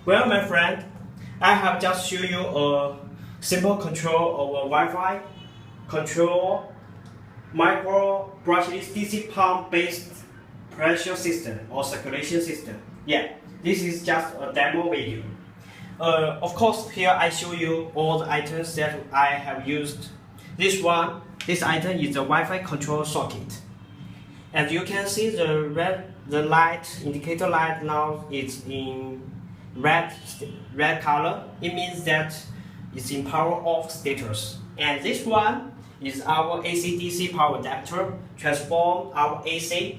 Well, my friend, I have just shown you a simple control of a Wi-Fi control micro brushless DC pump based pressure system or circulation system. Yeah, this is just a demo video. Of course, here I show you all the items that I have used. This item is a Wi-Fi control socket. As you can see, the light indicator light now is in red color. It means that it's in power off status. And this one is our AC/DC power adapter, transform our AC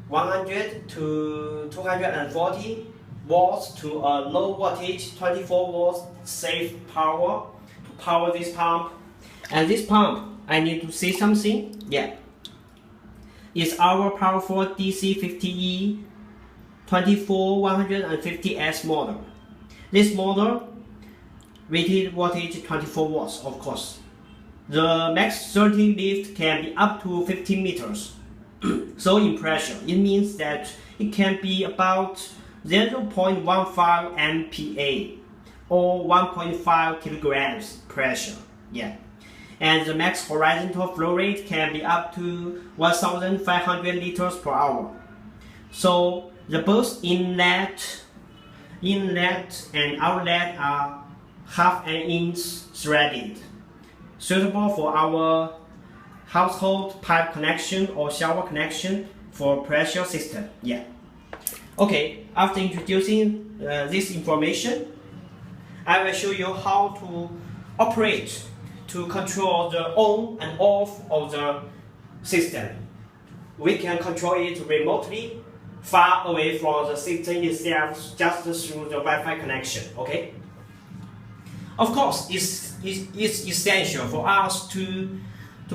100 to 240 volts to a low voltage 24 volts safe power to power this pump. And this pump, I need to say something. Yeah, it's our powerful DC50E-24150S model. This model rated voltage 24 volts, of course. The max 30 lift can be up to 15 meters. So in pressure, it means that it can be about 0.15 MPa or 1.5 kilograms pressure. Yeah. And the max horizontal flow rate can be up to 1,500 liters per hour. So the both inlet and outlet are half an inch threaded, suitable for our household pipe connection or shower connection for pressure system. Yeah. Okay, after introducing this information, I will show you how to operate to control the on and off of the system. We can control it remotely, far away from the system itself, just through the Wi-Fi connection. Okay. Of course, it's essential for us to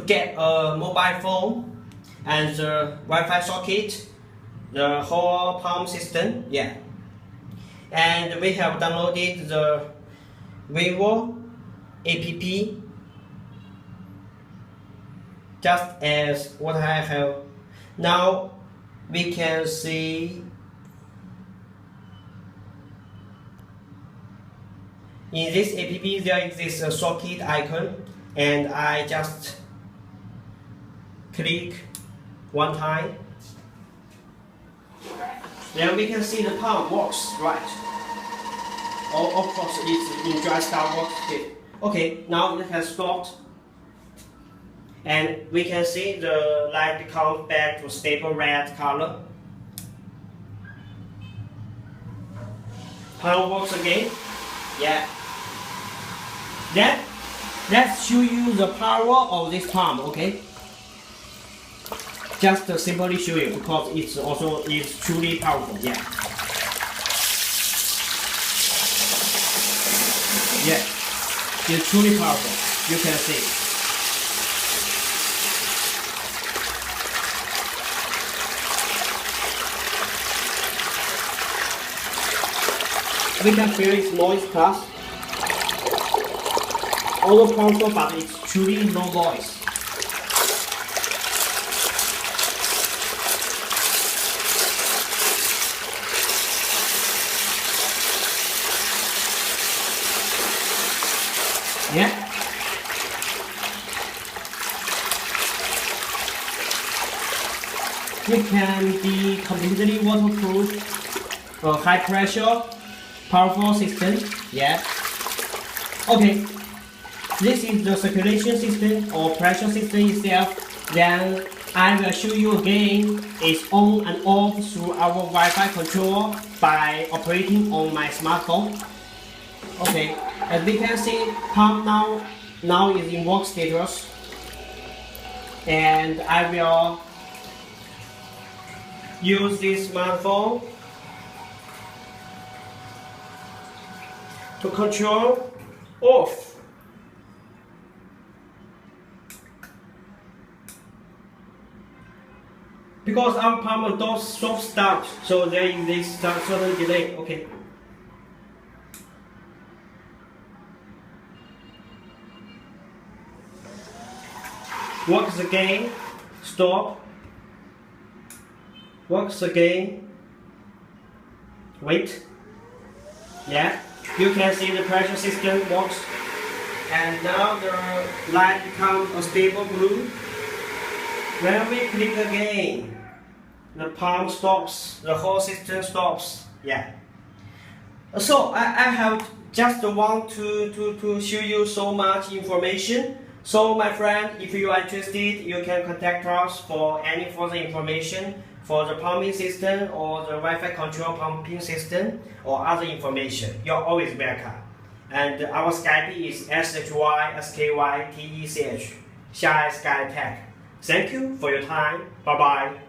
get a mobile phone and the Wi-Fi socket, the whole pump system. Yeah. And we have downloaded the Vivo app, just as what I have. Now we can see in this app there is this socket icon, and I just click one time. Then we can see the pump works, right? Oh, of course, it's in dry start works. Okay, now it has stopped. And we can see the light becomes back to stable red color. Pump works again. Yeah. Let's show you the power of this pump, okay? Just to simply show you, because it's truly powerful. Yeah. Yeah. It's truly powerful. You can see. We can feel its noise plus. Although powerful, but it's truly no noise. Yeah. It can be completely waterproof, high pressure, powerful system. Yeah. Okay. This is the circulation system or pressure system itself. Then I will show you again it's on and off through our Wi-Fi control by operating on my smartphone. Okay, as we can see, pump now is in work status, and I will use this smartphone to control off. Because our pump does soft start, so there is this certain delay. Okay. Works again. Stop. Works again. Wait. Yeah, you can see the pressure system works. And now the light becomes a stable blue. When we click again, the pump stops, the whole system stops. Yeah. So I have just want to show you so much information. So my friend, if you are interested, you can contact us for any further information for the pumping system or the Wi-Fi control pumping system or other information. You're always welcome. And our Skype is SHYSKYTECH, Shy Sky Tech. Thank you for your time. Bye bye.